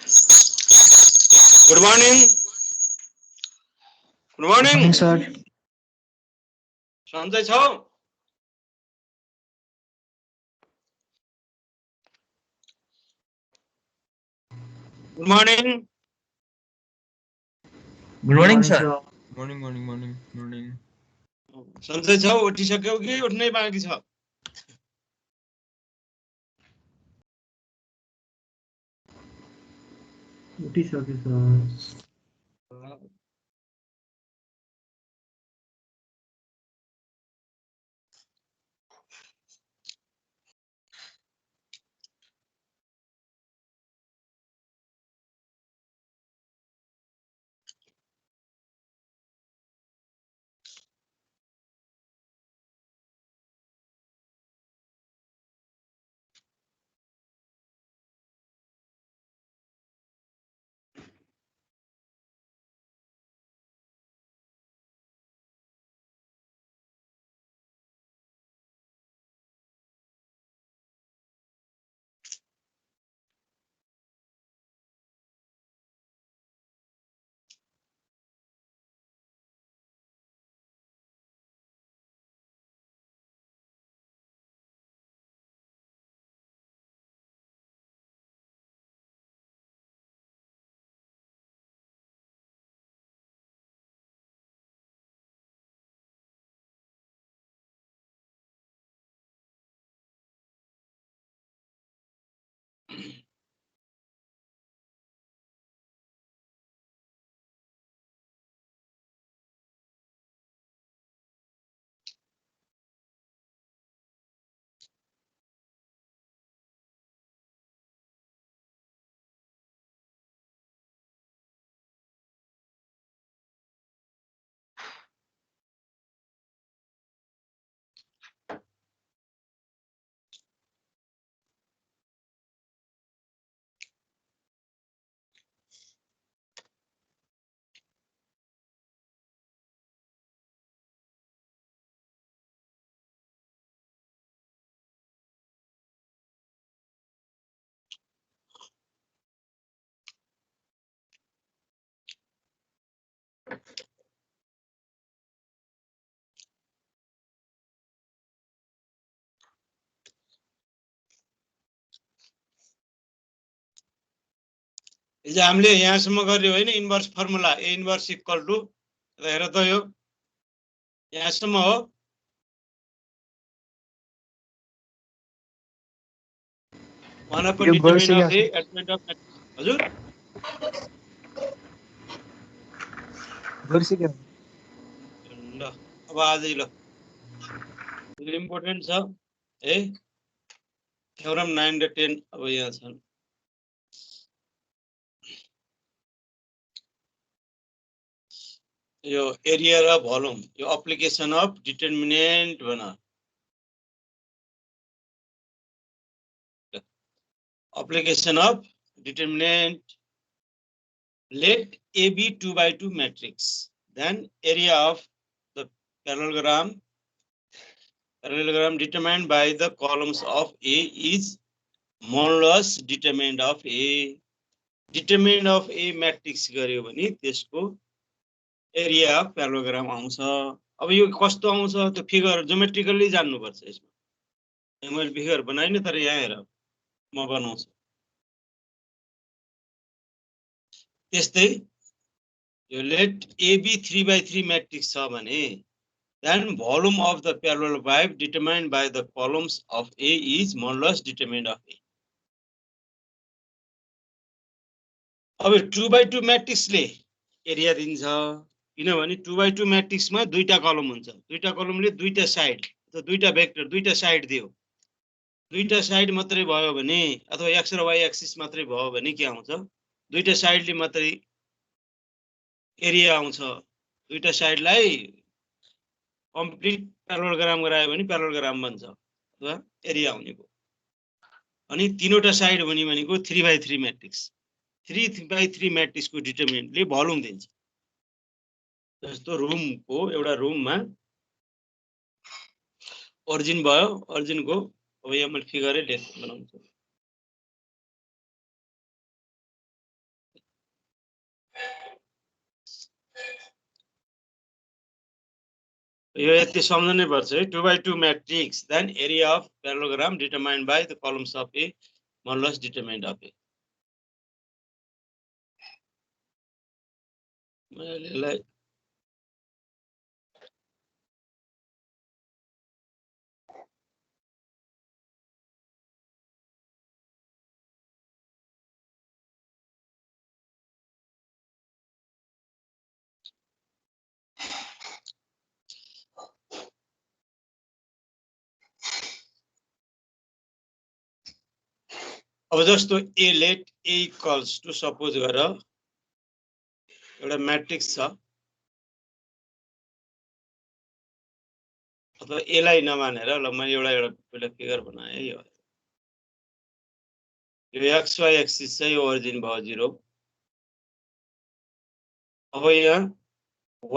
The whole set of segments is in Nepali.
Good morning. Good morning. Morning, sir. सन्चै छौ? Good morning. Good morning, sir. Morning. सन्चै छौ? उठिसक्यौ कि उठ्नै बाँकी छ? उठिसक्यो, सर। हिजो हामीले यहाँसम्म गर्यो होइन inverse formula A inverse equal to हेर त यो यहाँसम्म हो one upon determinant of A at point of हजुर ल अब आजै ल इम्पोर्टेन्ट छ है थ्योरम 9 र 10 अब यहाँ छन् यो एरिया र भोल्युम यो एप्लिकेसन अफ डिटरमिनेन्ट भन application of determinant let A be 2 by 2 matrix then area of the parallelogram determined by the columns of A is modulus determinant of A determinant of A matrix गर्यो भने त्यसको एरिया अफ प्यारालोग्राम आउँछ अब यो कस्तो आउँछ त्यो फिगर ज्योमेट्रिकली जान्नु पर्छ यसमा मैले फिगर बनाइन तर यहाँ हेर म बनाउँछु त्यस्तै यो let A be 3 by 3 matrix छ भने then volume of the parallel pipe determined by the columns of A is modulus determinant of A. अब 2 by 2 matrix ले एरिया दिन्छ किनभने 2 by 2 matrix मा दुईटा कलम हुन्छ दुईटा कलमले दुईटा साइड अथवा दुईटा भेक्टर दुईटा साइड दियो दुईटा साइड मात्रै भयो भने अथवा x र y एक्सिस मात्रै भयो भने के आउँछ दुईटा साइडले मात्रै एरिया आउँछ दुईटा साइडलाई कम्प्लिट प्यारालोग्राम गरायो भने प्यारालोग्राम बन्छ अथवा एरिया आउने भयो अनि तीनवटा साइड हुने भनेको 3 by 3 मैट्रिक्स 3 by 3 मैट्रिक्स को डिटरमिनेन्टले भोल्युम दिन्छ जस्तो रुमको एउटा रुममा ओरिजिन भयो ओरिजिनको अब यहाँ मैले फिगरै बनाउँछु यो यति सम्झनै पर्छ है 2x2 matrix then area of parallelogram determined by the columns of A modulus determined of A. मैले यसलाई अब जस्तो A let A equals to suppose गर एउटा म्याट्रिक्स छ अथवा A लाई नमानेर ल मैले एउटा फिगर बनाए है यो xy एक्सिस चाहिँ यो ओरिजिन भयो 0 अब यहाँ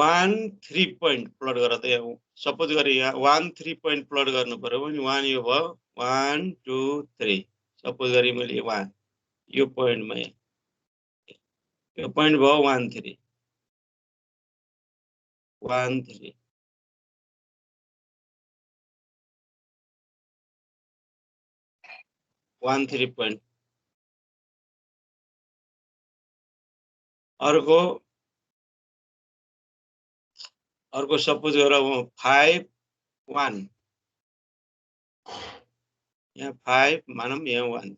1 3 पोइन्ट प्लट गर त यहाँ सपोज गरे यहाँ 1 3 पोइन्ट प्लट गर्नु पर्यो भने 1 यो भयो 1 2 3 सपोज गरे मैले 1 यो पोइन्टमा यो पोइन्ट भयो 1 3 1 3 1 3 पोइन्ट अर्को सपोज गर 5 1 यहाँ 5 मानौँ यहाँ 1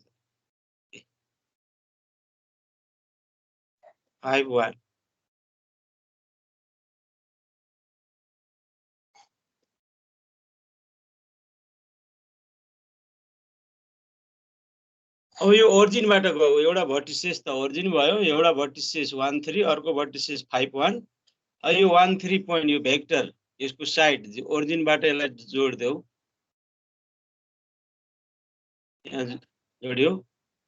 5 1 अब यो ओरिजिनबाट गयो एउटा भर्टिसेस त ओरिजिन भयो एउटा भर्टिसेस 1 3 अर्को भर्टिसेस 5 1 अब यो 1 3 पोइन्ट यो भेक्टर यसको साइड ओरिजिनबाट यसलाई जोड्देऊ यहाँ जोड्यो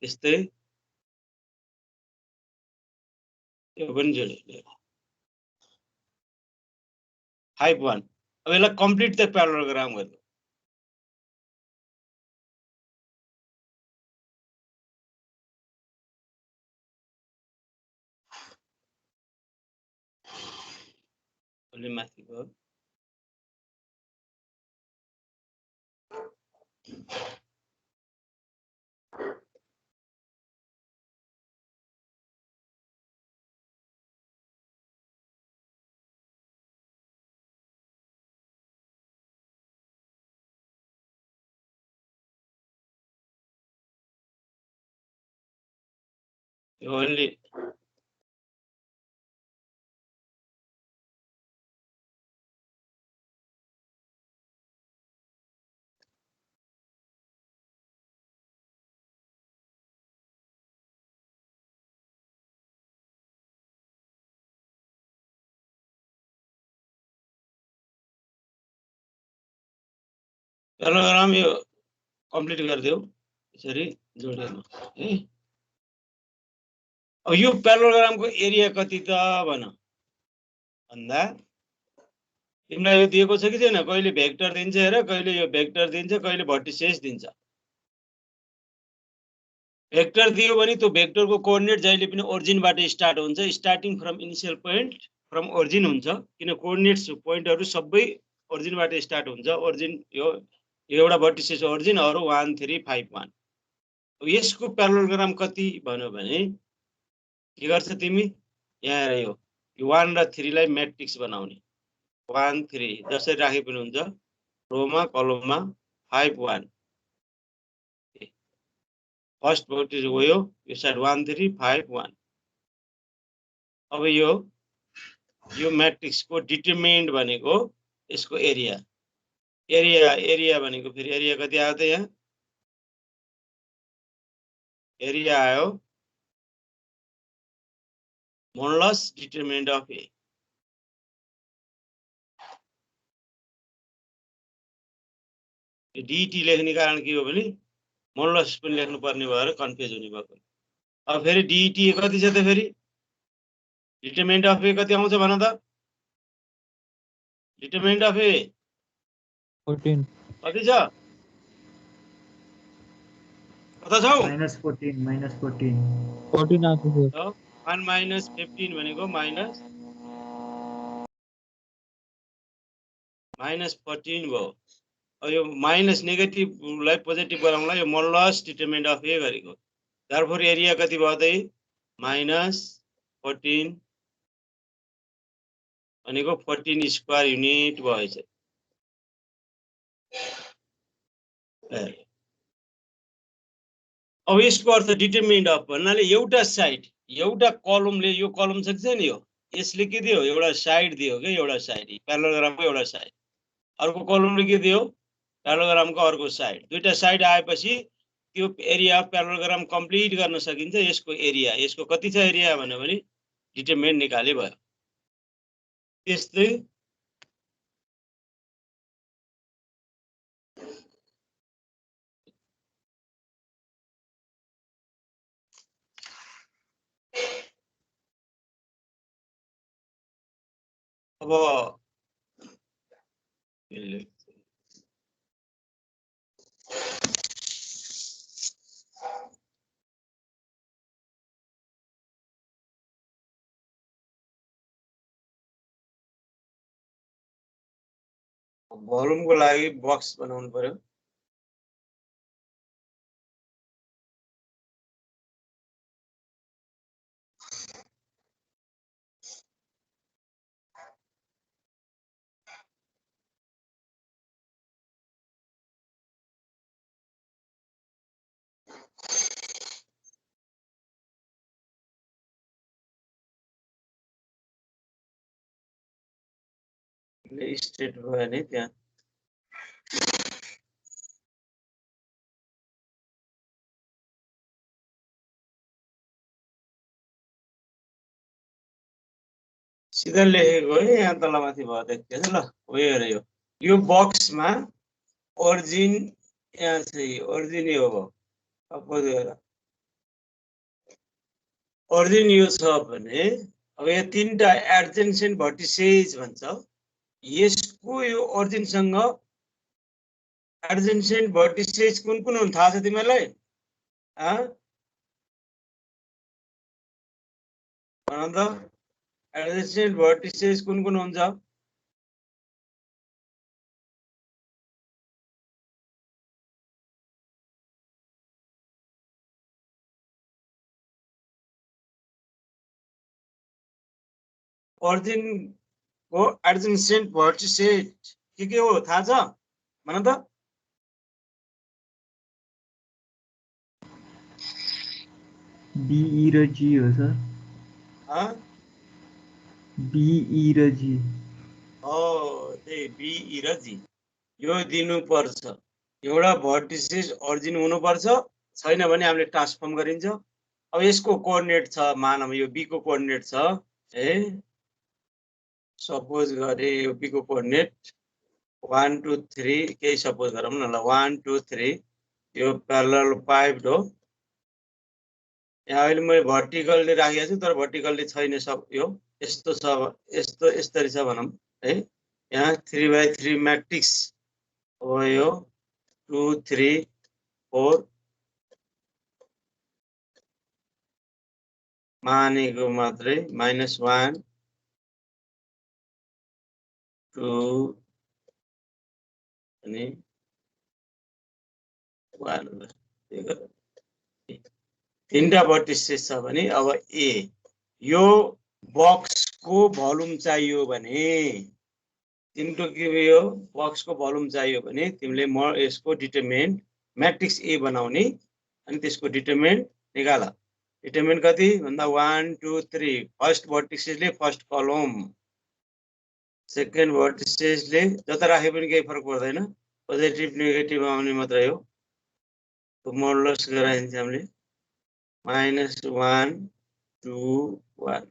त्यस्तै यो पनि जोड्यो 5 1 अब यसलाई कम्प्लिट द प्यारालोग्राम गर्नु अलि माथि गयो यो अलि प्यारालोग्राम यो कम्प्लिट गरिदेऊ यसरी जोडेन है अब यो प्यारालोग्रामको एरिया कति त भन भन्दा तिमीलाई यो दिएको छ कि छैन कहिले भेक्टर दिन्छ हेर कहिले यो भेक्टर दिन्छ कहिले भर्टिसेस दिन्छ भेक्टर दियो भने त्यो भेक्टरको कोअर्डिनेट जहिले पनि ओरिजिनबाट स्टार्ट हुन्छ starting from initial point from origin हुन्छ किन कोअर्डिनेट्स पोइन्टहरु सबै ओरिजिनबाट स्टार्ट हुन्छ ओरिजिन यो एउटा भर्टिसेस ओरिजिन अरु 1 3 5 1 अब यसको प्यारालोग्राम कति भन्यो भने के गर्छ तिमी यहाँ हेर यो 1 र 3 लाई म्याट्रिक्स बनाउने 1 3 जसरी राखे पनि हुन्छ रोमा कलममा 5 1 फर्स्ट भर्टिसेस हो यो साइड 1 3 5 1 अब यो म्याट्रिक्स को डिटरमिनेन्ट भनेको यसको एरिया भनेको फेरि एरिया कति आयो त यहाँ एरिया आयो modulus determinant of A D लेख्ने कारण के हो भने मोडुलस पनि लेख्नु पर्ने भएर कन्फ्युज हुने भएको अब फेरि डीटी कति छ त फेरि डिटरमिनेन्ट अफ ए कति आउँछ भन त डिटरमिनेन्ट अफ ए 14 कति छ कता छौ -14 14 आएको छ 1 - 15 भनेको माइनस -14 भयो। अब यो माइनस नेगेटिभलाई पोजिटिभ गराउनलाई यो मोडुलस डिटरमिनेन्ट अफ ए गरेको। therefore एरिया कति भयो त -14 भनेको 14 स्क्वायर युनिट भएछ। अब यसको अर्थ डिटरमिनेन्ट अफ भन्नाले एउटा साइड एउटा कलमले यो कलम सक्छ नि, यो यसले के दियो एउटा साइड दियो के, एउटा साइड प्यारालोग्रामको एउटा साइड, अर्को कलमले के दियो प्यारालोग्रामको अर्को साइड। दुईटा साइड आएपछि त्यो एरिया अफ प्यारालोग्राम कम्प्लिट गर्न सकिन्छ। यसको एरिया यसको कति छ एरिया भन्यो भने डिटरमिनेन्ट निकाले भयो। त्यस्तै अब भोल्युमको लागि बक्स बनाउनु पर्यो। स्टेट भयो नि त्यहाँ सीधा लेखेको है, यहाँ तलमाथि भयो देख्दैछ ल। उयो यो बक्समा ओरिजिन यहाँ छ, ओरिजिन यो हो। सपोज गरेर ओरिजिन यो छ भने अब यो तीनटा एडजेसेन्ट भर्टिसेज भन्छ। यसको यो ओरिजिनसँग एडजेसेन्ट भर्टिसेज कुन कुन हुन् थाहा छ तिमीलाई? भन त एडजेसेन्ट भर्टिसेज कुन कुन हुन्छ? ओरिजिन को एडजेसेन्ट भर्टिसेज के हो थाहा छ? भन त। BE र G हो सर। BE र G। त्यही BE र G यो दिनु पर्छ। एउटा भर्टिसेज ओरिजिन हुनुपर्छ, छैन भने हामीले ट्रान्सफर्म गरिन्छ। अब यसको कोअर्डिनेट छ, मानव यो B को कोअर्डिनेट छ है, सपोज गरे यो B को कोअर्डिनेट 1 2 3 केही सपोज गरौँ न ल। 1 2 3 यो प्यारलल पाइप्ड हो। यहाँ अहिले मैले भर्टिकलले राखेको छु तर भर्टिकलले छैन, सब यो यस्तो छ, यस्तो यसरी छ भनौँ है। यहाँ 3/3 मैट्रिक्स हो यो 2 3 4 मानेको मात्रै -1 2 अनि 1 तीनटा भर्टिसेस छ भने अब ए यो बक्सको भोल्युम चाहियो भने तिम्रो के यो बक्सको भोल्युम चाहियो भने तिमीले यसको डिटरमिनेन्ट मैट्रिक्स ए बनाउने अनि त्यसको डिटरमिनेन्ट निकाल। डिटरमिनेन्ट कति भन्दा 1 2 3 फर्स्ट भर्टिसेसले फर्स्ट कलम, सेकेन्ड भर्टिसेसले जता राखे पनि केही फरक पर्दैन, पोजिटिभ नेगेटिभ आउने मात्रै हो। मोडुलस गराइन्छ हामीले -1 2 1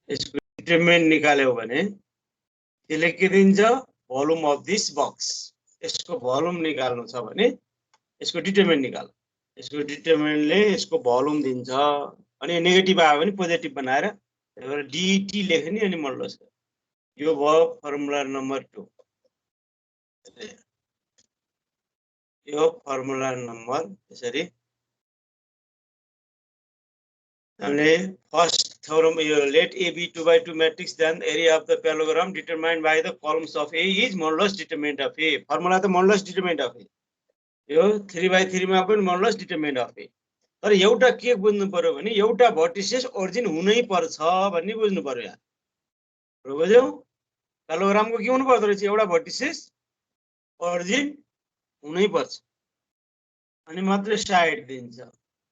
यसको डिटरमिनेन्ट निकाल्यो भने त्यसले के दिन्छ? Volume of this box. यसको भोल्युम निकाल्नु छ भने यसको डिटरमिनेन्ट निकाल। यसको डिटरमिनेन्टले यसको भोल्युम दिन्छ। अनि नेगेटिभ आयो भने पोजिटिभ बनाएर डिटी लेख्ने अनि मोडुलस। यो भयो फर्मुला नम्बर 2। यो फर्मुला नम्बर यसरी And first theorem, let A be 2 by 2 matrix, then area of the parallelogram determined by the columns of A is modulus determinant of A. Formula the modulus determinant of A. यो 3 by 3 मा पनि modulus determinant of A. तर एउटा के बुझ्नु पर्यो भने एउटा भर्टिसेस ओरिजिन हुनै पर्छ भन्ने बुझ्नु पर्यो यहाँ. बुझ्यौ? प्यालोग्रामको के हुनु पर्दो रहेछ? एउटा भर्टिसेस ओरिजिन हुनै पर्छ अनि मात्रै साइड दिन्छ.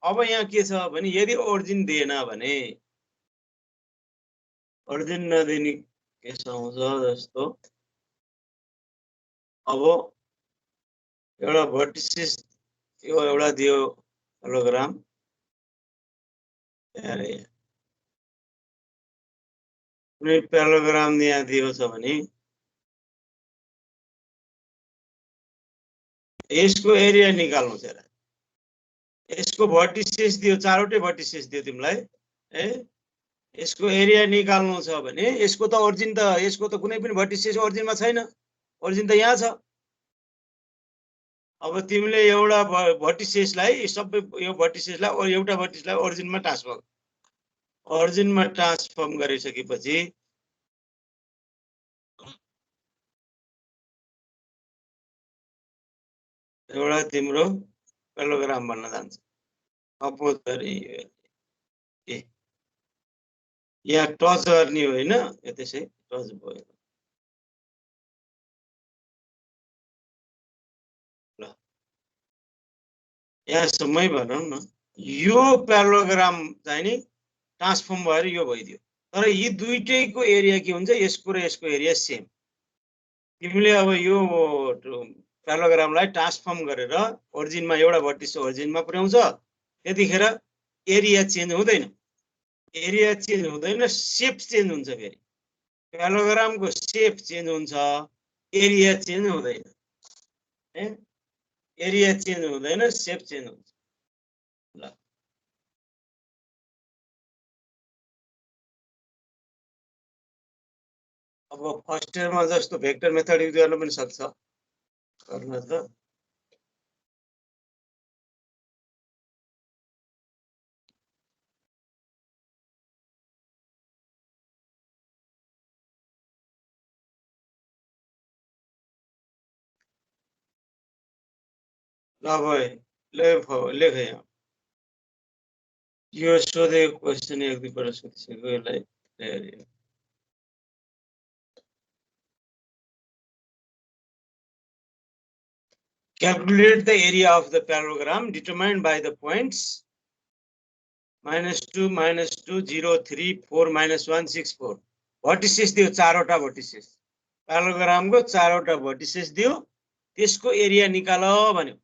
अब यहाँ के छ भने यदि ओरिजिन दिएन भने ओरिजिन नदिने केस आउँछ जस्तो अब एउटा भर्टिसेस यो एउटा दियो प्यालोग्राम कुनै प्यालोग्राम यहाँ दिएको छ भने यसको एरिया निकाल्नु छ र यसको भर्टिसेस दियो चारवटै भर्टिसेस दियो तिमीलाई यसको एरिया निकाल्नु छ भने यसको त ओरिजिन त यसको त कुनै पनि भर्टिसेस ओरिजिनमा छैन ओरिजिन त यहाँ छ. अब तिमीले एउटा भर्टिसेसलाई सबै यो भर्टिसेसलाई एउटा भर्टिसेसलाई ओरिजिनमा ट्रान्सफर्म गरिसकेपछि एउटा तिम्रो प्यालोग्राम बन्न जान्छ. अपोज गरी यहाँ टच गर्ने होइन यो त्यसै टच भयो. ल यहाँसम्मै भनौँ न यो प्यालोग्राम चाहिँ नि ट्रान्सफर्म भएर यो भइदियो. तर यी दुईटैको एरिया के हुन्छ? यसको र यसको एरिया सेम. तिमीले अब यो प्यालोग्रामलाई ट्रान्सफर्म गरेर ओरिजिनमा एउटा भर्टिस ओरिजिनमा पुर्याउँछ त्यतिखेर एरिया चेन्ज हुँदैन. एरिया चेन्ज हुँदैन सेप चेन्ज हुन्छ. फेरि प्यालोग्रामको सेप चेन्ज हुन्छ एरिया चेन्ज हुँदैन. एरिया चेन्ज हुँदैन सेप चेन्ज हुन्छ. ल अब फर्स्ट इयरमा जस्तो भेक्टर मेथड युज गर्न पनि सक्छ गर्न त. ल भाइ लेख यहाँ यो सोधेको क्वेसन एक दुईपल्ट सोधिसक्यो. यसलाई calculate the area of the parallelogram determined by the points -2, -2, 0, 3, 4, -1, 6, 4. Vertices दियो चारवटा भर्टिसेस. प्यालोग्रामको चारवटा भर्टिसेस दियो त्यसको एरिया निकाल भन्यो.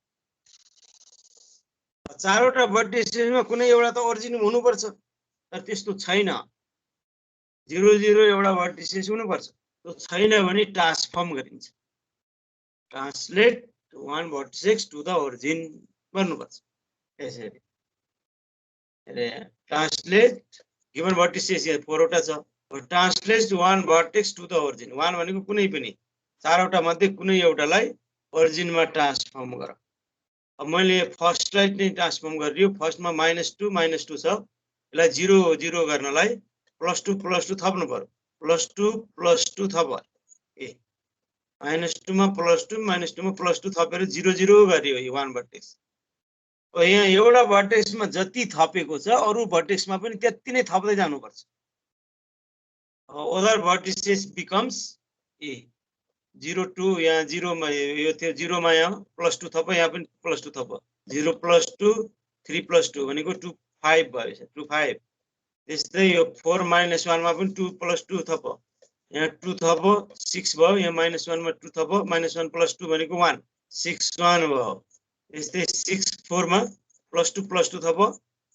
चारवटा भर्टिसेसमा कुनै एउटा त ओरिजिन हुनुपर्छ तर त्यस्तो छैन. 0, 0 एउटा भर्टिसेस हुनुपर्छ. त्यो छैन भने ट्रान्सफर्म गरिन्छ. Translate one vertex to the origin गर्नुपर्छ. यसरी ट्रान्सलेट गिवन भर्टिसेस यहाँ 4 वटा छ. Translate one vertex to the origin. one भनेको कुनै पनि चारवटा मध्ये कुनै एउटालाई ओरिजिनमा ट्रान्सफर्म गर. अब मैले फर्स्टलाई नै ट्रान्सफर्म गरियो. फर्स्टमा -2 -2 छ. यसलाई 0 0 गर्नलाई +2 थप्नु पर्यो. +2 +2 थप -2 मा +2 -2 मा +2 थपेर 0 0 गरियो यो वान भर्टेक्स. यहाँ एउटा भर्टेक्समा जति थपेको छ अरु भर्टेक्समा पनि त्यति नै थप्दै जानुपर्छ. अदर भर्टिसेस बिकम्स ए 0 2 यहाँ 0 मा यो थियो 0 मा यहाँ +2 थप यहाँ पनि +2 थप 0 +2 3 +2 भनेको 2 5 भयो 2 5. त्यस्तै यो 4 -1 मा पनि 2 +2 थप यहाँ 2 थप 6 भयो. यहाँ -1 मा 2 थप -1 +2 भनेको 1 6 1 भयो. त्यस्तै 6 4 मा +2 थप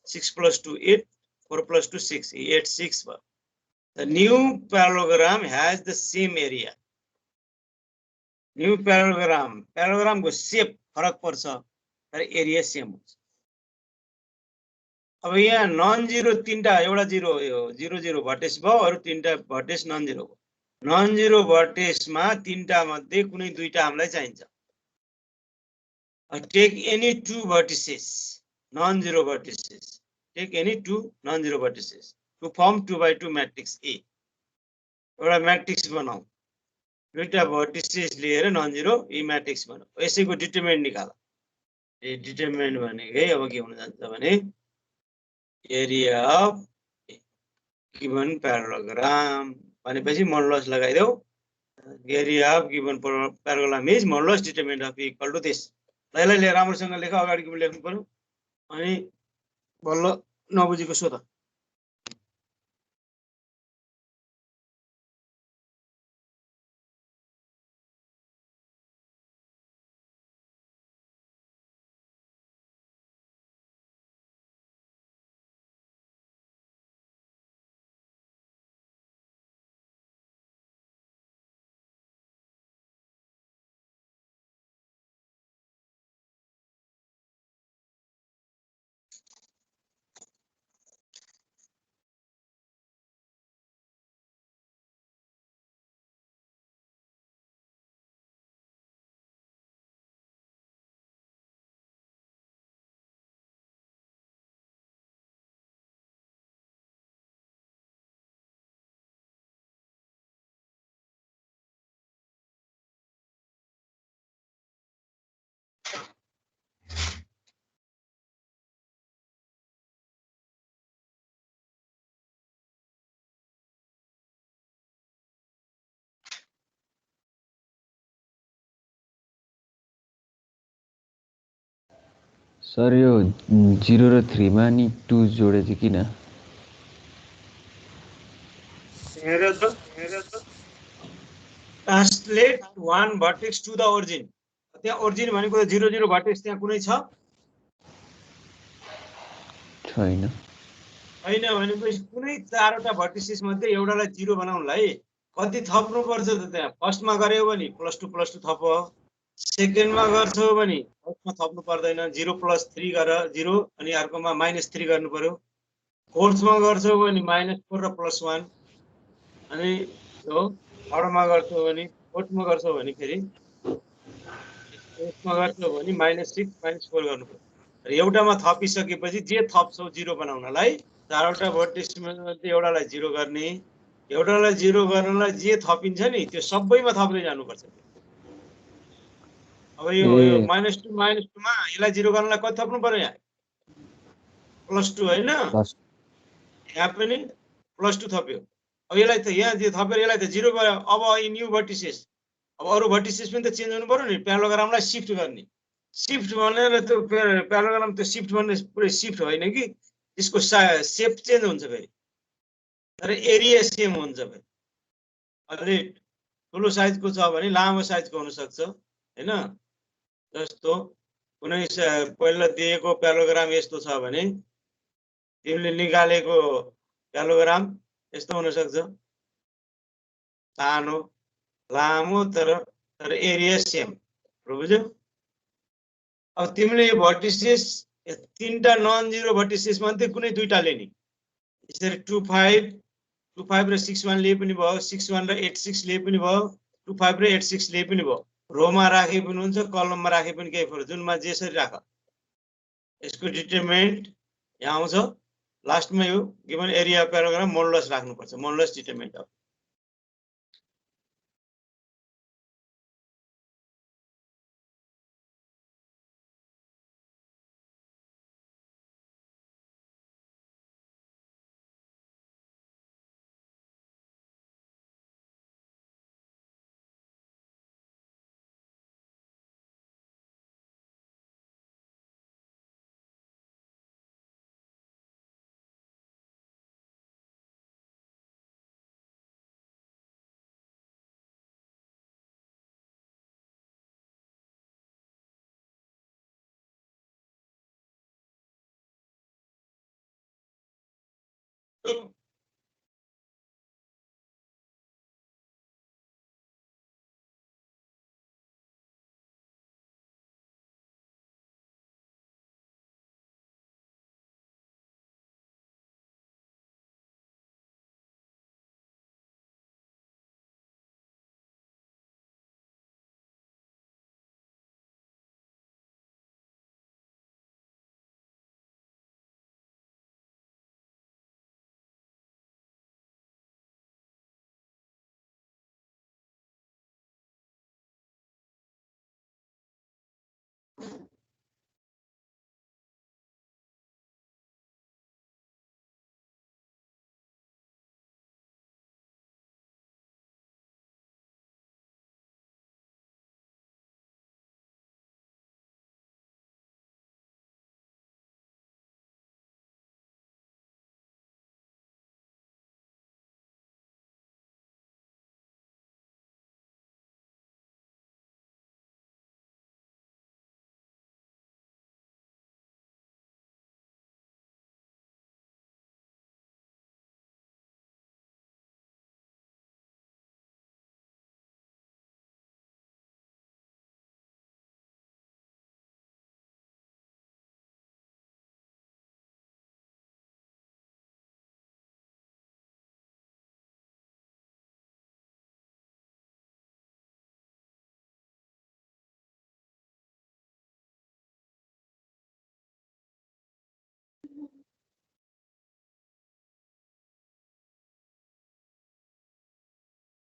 6 +2 8 4 +2 6 8 6 भयो. The new parallelogram has the same area. New प्यालोग्राम को सेप फरक पर्छ तर एरिया सेम हुन्छ. अब यहाँ नन जीरो तीनटा एउटा 0 0 0 भर्टेक्स भयो अरु तीनटा भर्टेक्स नन जीरो भयो. नन जीरो भर्टेक्समा तीनटा मध्ये कुनै दुईटा हामीलाई चाहिन्छ. Take any two vertices non zero vertices take any two non zero vertices to form 2x2 matrix A. एउटा मैट्रिक्स बनाऊ, दुईटा भर्टिसेस लिएर नन जिरो ई मैट्रिक्स बनाऊ, यसैको डिटरमिनेन्ट निकाल। ए डिटरमिनेन्ट भनेकै अब के हुन जान्छ भने एरिया अफ गिवन प्याराग्राम भनेपछि मोडुलस लगाइदेऊ। Area of given parallelogram is modulus determinant of equal to this. यसलाई राम्रोसँग लेख, अगाडिको लेख्नु पर्यो अनि बल्ल नबुझेको सोध। सर यो 0 र 3 मा नि 2 जोडे चाहिँ किन? हेर त, translate one vertex to the origin. त्यहाँ ओरिजिन भनेको 0 0 भर्टेक्स त्यहाँ कुनै छ? छैन। होइन भनेपछि कुनै चारवटा भर्टिसेस मध्ये एउटालाई 0 बनाउनलाई कति थप्नु पर्छ त? त्यहाँ फर्स्टमा गर्यो भने +2 थप, सेकेन्डमा गर्छौ भने फर्स्टमा थप्नु पर्दैन, 0 + 3 गर 0 अनि अर्कोमा -3 गर्नु पर्यो। फोर्थमा गर्छौ भने -4 र +1 अनि यो थर्डमा गर्छौ भने फोर्थमा गर्छौ भने फेरि फोर्थमा गर्छौ भने -6 -4 गर्नु पर्यो। र एउटामा थपिसकेपछि जे थप्छौ 0 बनाउनलाई चारवटा भर्टिसेस मध्ये एउटालाई 0 गर्ने, एउटालाई 0 गर्नलाई जे थपिन्छ नि त्यो सबैमा थप्दै जानुपर्छ। अब यो -2 मा यसलाई 0 गर्नलाई कति थप्नु पर्यो? यहाँ +2 होइन, यहाँ पनि +2 थप्यो। अब यसलाई त यहाँ जे थपेर यसलाई त 0 गर्यो। अब न्यू भर्टिसेस, अब अरू भर्टिसेस पनि त चेन्ज हुनु पर्यो नि। प्याराग्रामलाई शिफ्ट गर्ने, शिफ्ट भनेर त्यो प्याराग्राम त्यो शिफ्ट भन्ने पुरै शिफ्ट होइन कि, यसको सेप चेन्ज हुन्छ फेरि, तर एरिया सेम हुन्छ फेरि। अलि ठुलो साइजको छ भने लामो साइजको हुनसक्छ होइन। जस्तो कुनै पहिला दिएको प्याराग्राम यस्तो छ भने तिमीले निकालेको प्याराग्राम यस्तो हुनसक्छ, सानो लामो तर एरिया सेम। बुझ्यौ? अब तिमीले यो भर्टिसेस तीनटा नन जिरो भर्टिसेस मध्ये कुनै दुईटा लिने, यसरी 2 5 र 6 1 लिए पनि भयो, 6 1 र 8 6 लिए पनि भयो, 2 5 र 8 6 लिए पनि भयो। रोमा राखे पनि हुन्छ, कलममा राखे पनि केही फरक, जुनमा जेसरी राख। यसको डिटरमिनेन्ट यहाँ आउँछ लास्टमा। यो गिवन एरिया प्याराग्राम मोडुलस राख्नुपर्छ, मोडुलस डिटरमिनेन्ट अफ।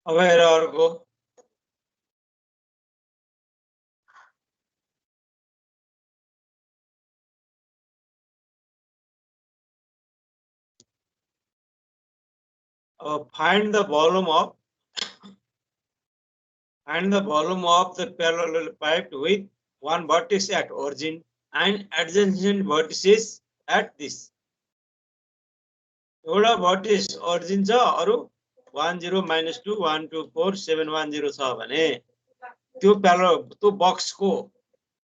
अब हेर अर्को find the volume of the parallelepiped with one vertex at origin and adjacent vertices at this. एउटा vertex origin छ अरु 10 -2 1 2 4 7 1 0 छ भने त्यो बक्सको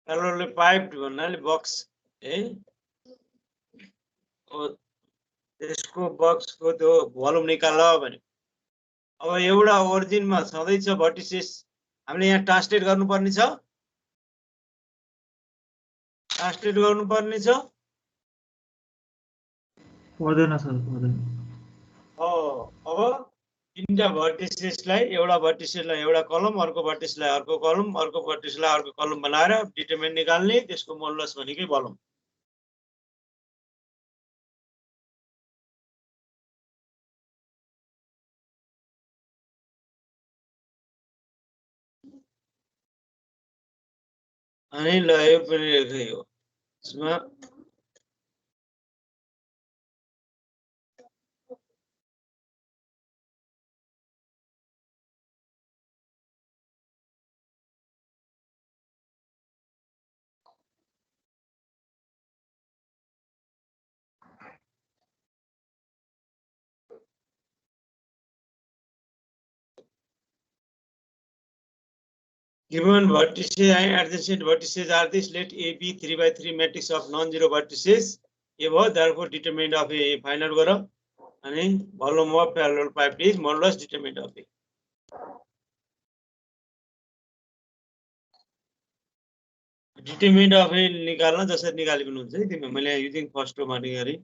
parallelepiped भन्नाले बक्स है त्यसको बक्सको त्यो भोल्युम निकाल भने अब एउटा ओरिजिनमा छँदैछ भर्टिसेस हामीले यहाँ ट्रान्सलेट गर्नुपर्ने छ पर्दैन सर पर्दैन अब तीनटा भर्टिसेसलाई एउटा भर्टिसेसलाई एउटा कलम अर्को भर्टिसेसलाई अर्को कलम अर्को भर्टिसेसलाई अर्को कलम बनाएर डिटरमिनेन्ट निकाल्ने त्यसको मोडुलस भनेकै भोल्युम अनि ल यो पनि लेख्दै हो यसमा given vertices and adjacent vertices are this, let A be 3/3 matrix of non-zero vertices. A was therefore determinant of A. Find out garo ani volume of parallelepiped is modulus determinant of A. Determinant of A निकाल्न जसरी निकाले पनि हुन्छ है तिमी मैले युजिङ फर्स्ट रो मार्किङ गरे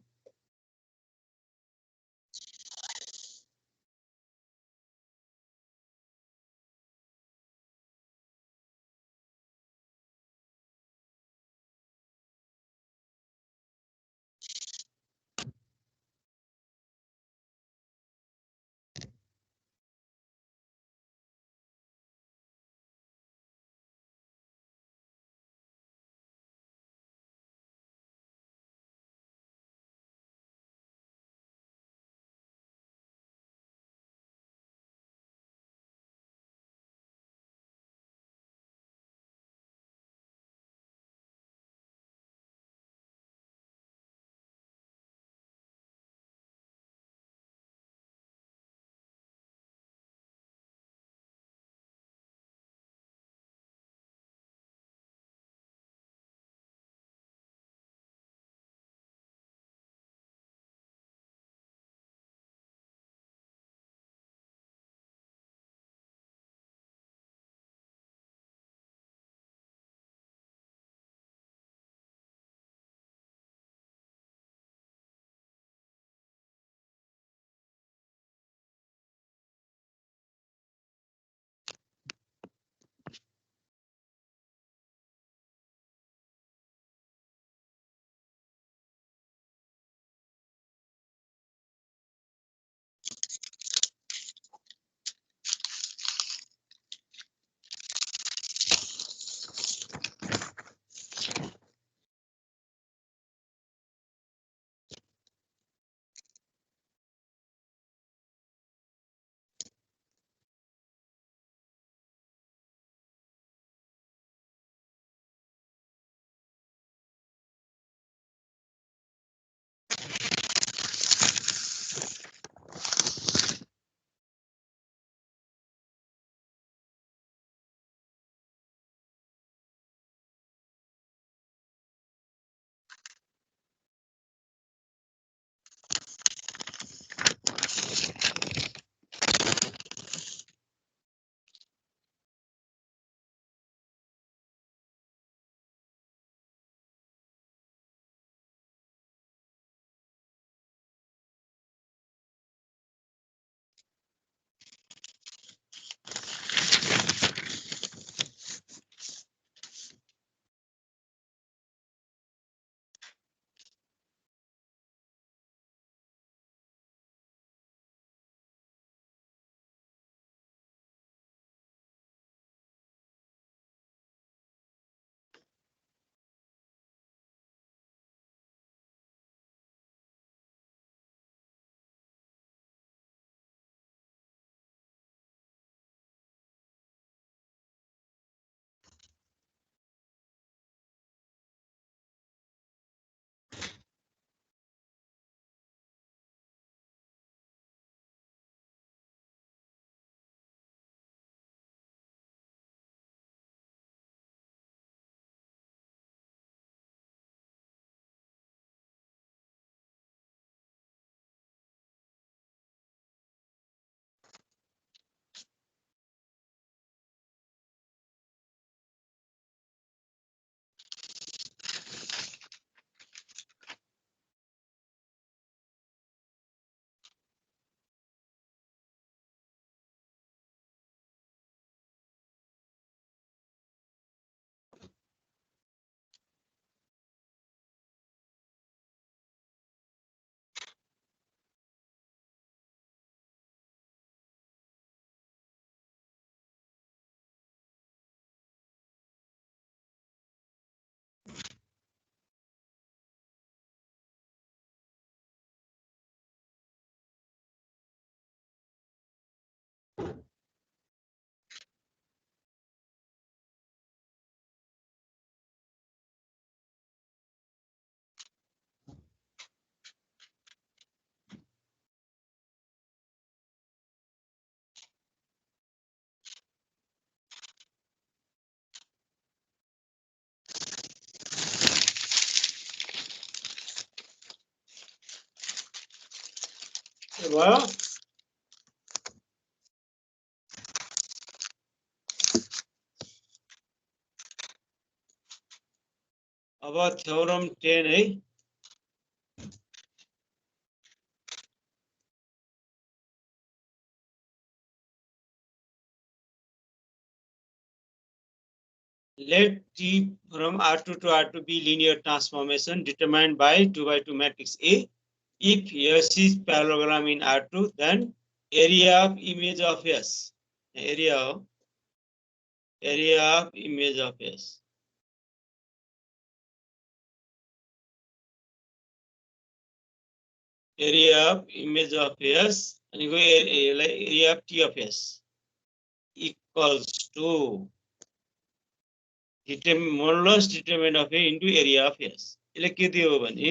भयो। अब थ्योरम 10 है। Let T from R2 to R2 be linear transformation determined by 2 by 2 matrix A. If S is parallelogram in R2, then area of image of S. Area of image of S. Area of image of S and area of T of S equals to modulus determinant of A into area of S. यसले के दियो भने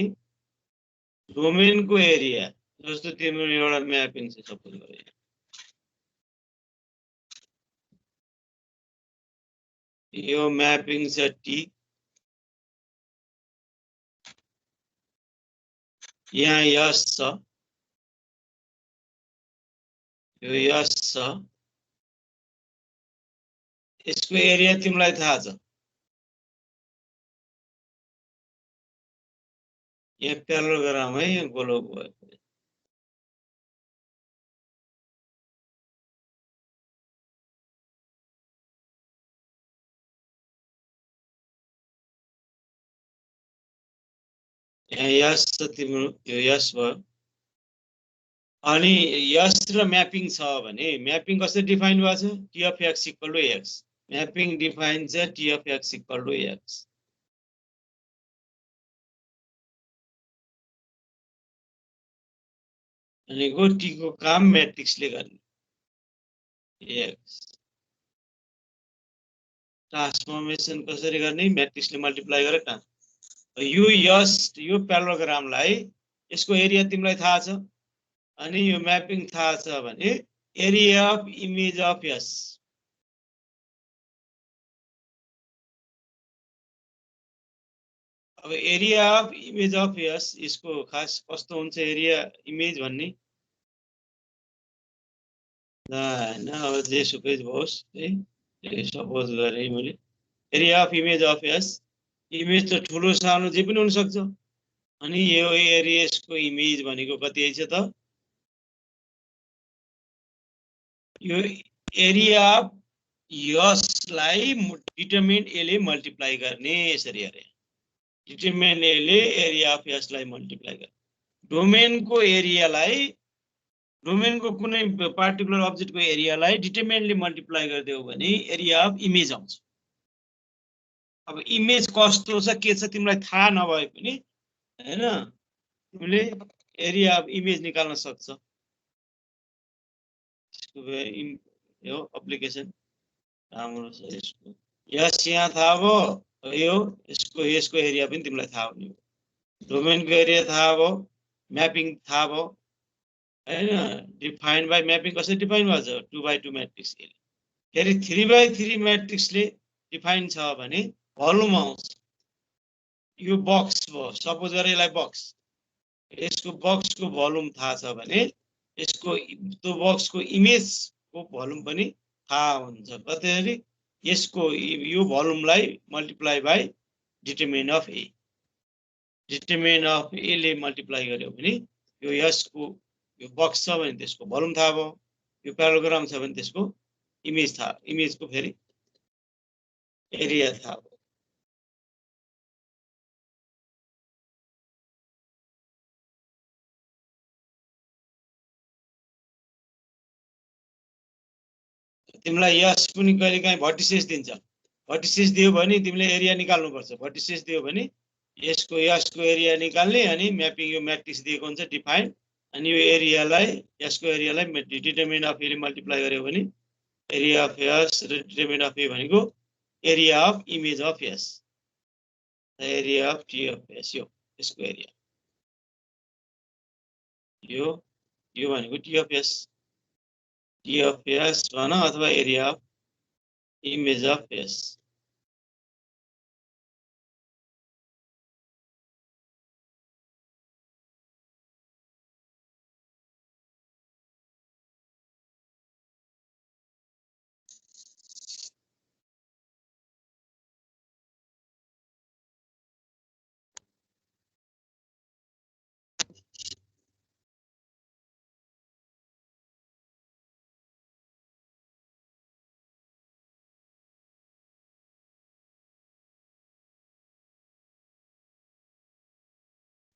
डोमेनको एरिया जस्तो तिम्रो एउटा म्यापिङ छ सपोज गरे यो म्यापिङ छ टी यहाँ यस छ यो यस छ यसको एरिया तिमीलाई थाहा छ यहाँ प्यारालोग्राम है यहाँ गोलो भयो यहाँ यस छ तिम्रो यो यस भयो अनि यस र म्यापिङ छ भने म्यापिङ कसरी डिफाइन भएको छ T of X equal to X mapping define छ T of X equal to X भनेको टी को काम म्याट्रिक्सले गर्ने एक्स ट्रान्सफर्मेसन कसरी गर्ने म्याट्रिक्सले मल्टिप्लाई गरेर यो यस यो प्यारालोग्रामलाई यसको एरिया तिमीलाई थाहा छ अनि यो म्यापिङ थाहा छ भने एरिया अफ इमेज अफ यस अब एरिया अफ इमेज अफ यस यसको खास कस्तो हुन्छ एरिया इमेज भन्ने हैन अब जेसुकै होस् है सपोज गरे मैले area of image of yes image त ठुलो सानो जे पनि हुन सक्छ अनि यो एरियाको इमेज भनेको कति छ त यो एरिया अफ यसलाई डिटरमिनेन्ट ए ले मल्टिप्लाई गर्ने यसरी अरे डिटरमिनेन्ट ए ले एरिया अफ यसलाई मल्टिप्लाई गर्ने डोमेनको एरियालाई डोमेनको कुनै पार्टिकुलर अब्जेक्टको एरियालाई डिटरमिनेन्टले मल्टिप्लाई गरिदियो भने एरिया अफ इमेज आउँछ अब इमेज कस्तो छ के छ तिमीलाई थाहा नभए पनि हैन तिमीले एरिया अफ इमेज निकाल्न सक्छ यो एप्लिकेसन राम्रो छ यसको यस यहाँ थाहा भयो यो यसको एरिया पनि तिमीलाई थाहा हुने हो डोमेनको एरिया थाहा भयो म्यापिङ थाहा भयो हैन डिफाइन बाइ म्यापिङ कसरी डिफाइन भएको छ 2 by 2 म्याट्रिक्स फेरि 3 by 3 म्याट्रिक्सले डिफाइन छ भने भोल्युम आउँछ यो बक्स भयो सपोज गरे यसलाई बक्स यसको बक्सको भोल्युम थाहा छ भने यसको त्यो बक्सको इमेजको भोल्युम पनि थाहा हुन्छ कसरी यसको यो भोल्युमलाई multiply by determinant of A determinant of A ले मल्टिप्लाई गर्यो भने यो यसको यो बक्स छ भने त्यसको भोल्युम थाहा भयो यो प्यारालोग्राम छ भने त्यसको इमेज थाहा इमेजको फेरि एरिया थाहा भयो तिमीलाई यस पनि कहिले काहीँ भर्टिसेस दिन्छ भर्टिसेस दियो भने तिमीले एरिया निकाल्नु पर्छ भर्टिसेस दियो भने यसको एरिया निकाल्ने अनि म्यापिङ यो म्याट्रिक्स दिएको हुन्छ डिफाइन अनि यो एरियालाई यसको एरियालाई डिटरमिनेन्ट अफ ए ले मल्टिप्लाई गर्यो भने एरिया अफ यस र डिटरमिनेन्ट अफ ए भनेको area of image of S area of T of S यो यसको एरिया यो भनेको T of S T of S भन अथवा area of image of S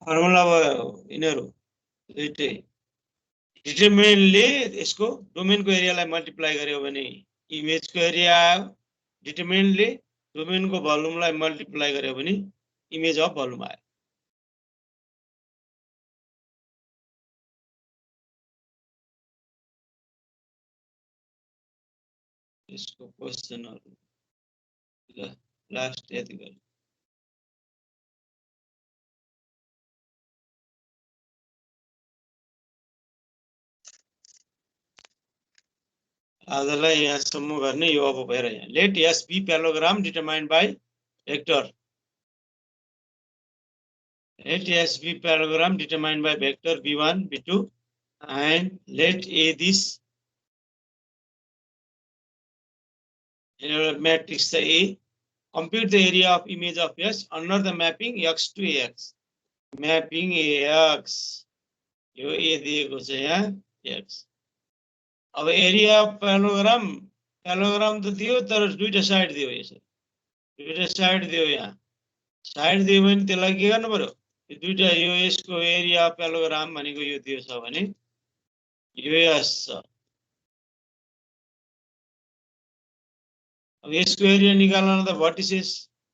formula भयो यिनीहरू दुईटै डिटरमिनेन्टले यसको डोमेनको एरियालाई मल्टिप्लाई गर्यो भने इमेजको एरिया आयो डिटरमिनेन्टले डोमेनको भोल्युमलाई मल्टिप्लाई गर्यो भने इमेज अफ भोल्युम आयो यसको क्वेशनहरु ल लास्ट यति गरौँ आजलाई यहाँसम्म गर्ने यो अब भएर यहाँ let S be parallelogram determined by vector let S be parallelogram determined by vector v1 v2 and let A this matrix A compute the area of image of S under the mapping x to Ax mapping Ax यो A दिएको छ यहाँ x अब एरिया अफ प्यालोग्राम त दियो तर दुईटा साइड दियो यसरी दुईटा साइड दियो यहाँ साइड दियो भने त्यसलाई के गर्नु पर्यो दुईटा यो यसको एरिया अफ प्यालोग्राम भनेको यो दियो छ भने यो यस छ अब यसको एरिया निकाल्न त भर्टिसेस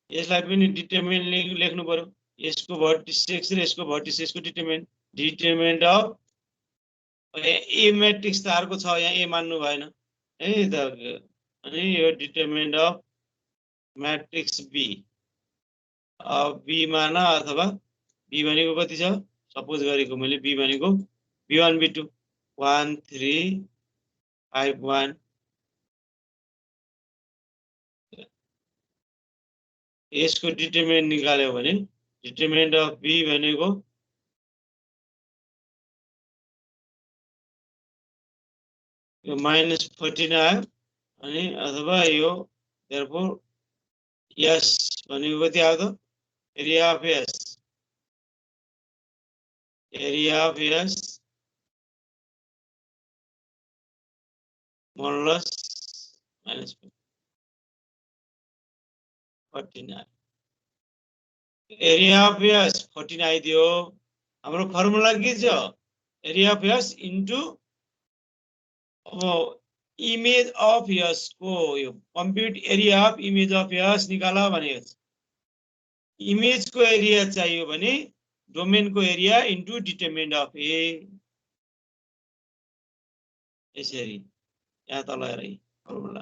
यसलाई पनि डिटरमिनेन्ट लेख्नु पर्यो यसको भर्टिसेस र यसको भर्टिसेसको डिटरमिनेन्ट अफ ए मैट्रिक्स त अर्को छ यहाँ ए मान्नु भएन है त अनि यो डिटरमिनेन्ट अफ मैट्रिक्स बी अब बी मान अथवा बी भनेको कति छ सपोज गरेको मैले बी भनेको b1 b2 1 3 5 1 यसको डिटरमिनेन्ट निकाल्यो भने डिटरमिनेन्ट अफ बी भनेको यो -14 आयो अनि अथवा यो therefore यस भनेको कति आयो त area of S modulus -14 area of S 14 आइदियो हाम्रो फर्मुला के छ area of S into image of S को यो compute area of image of S निकाला भनेको छ इमेज को एरिया चाहियो भने डोमेन को area into determinant of A यसरी यहाँ तल हेरै formula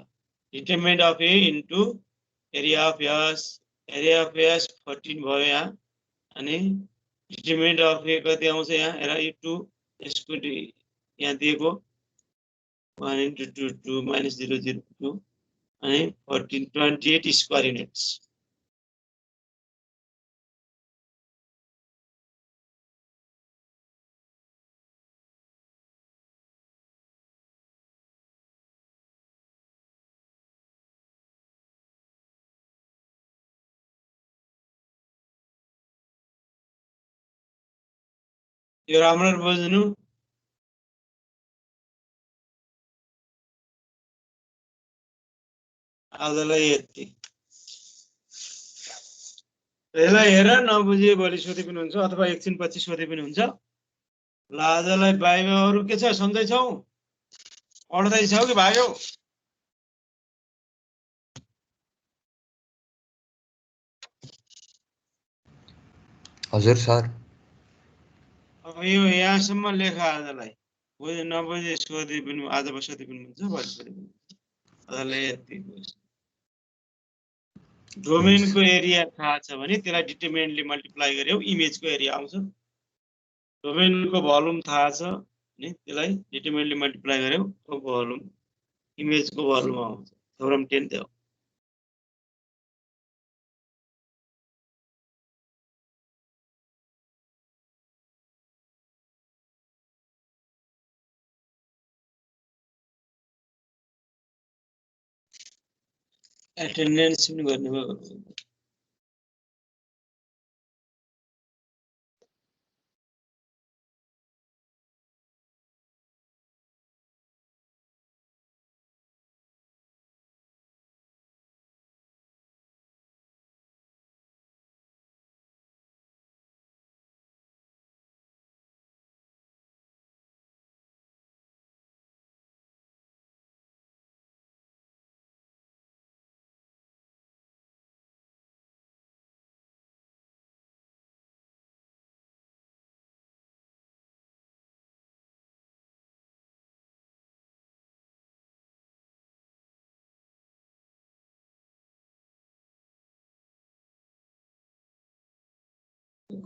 determinant of A into area of S 14 भयो यहाँ अनि डिटरमिनेन्ट अफ ए कति आउँछ यहाँ हेर यो 2 यसको यहाँ दिएको 1 into 2 2 minus 0 0 2 and 14 28 square units यो राम्ररी बुझ्नु आजलाई यति यसलाई हेर नबुझे भोलि सोधे पनि हुन्छ अथवा एकछिन पछि सोधे पनि हुन्छ ल आजलाई भाइमा अरु के छ सन्चै छौ पढ्दै छौ कि भाग्यौ हजुर सर अब यो यहाँसम्म लेख आजलाई बुझे नबुझे सोधे पनि आज सोधे पनि हुन्छ भोलि सोधे पनि हुन्छ आजलाई यति डोमेनको एरिया थाहा छ भने त्यसलाई डिटरमिनेन्टले मल्टिप्लाई गर्यो इमेजको एरिया आउँछ डोमेनको भोल्युम थाहा छ भने त्यसलाई डिटरमिनेन्टले मल्टिप्लाई गर्यो भोल्युम इमेजको भोल्युम आउँछ थ्योरम 10 त्यो एटेन्डेन्स पनि गर्ने भयो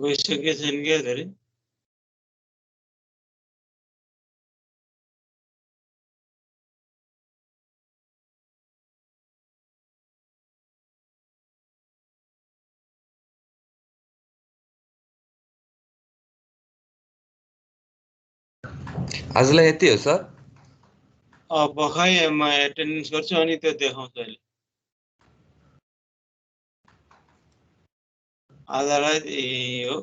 गइसके छैन क्या धेरै आजलाई यति हो सर। अब खै म एटेन्डेन्स गर्छु अनि त्यो देखाउँछु अहिले आधालाई हो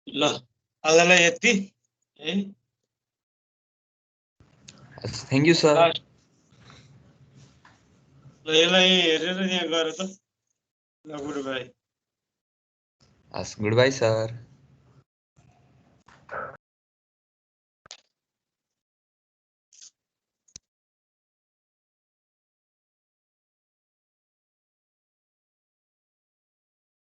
ल आजलाई यति है थ्याङ्क यू सर। लास्ट ल यसलाई हेरेर यहाँ गर त ल गुड बाई हस् गुड बाई सर।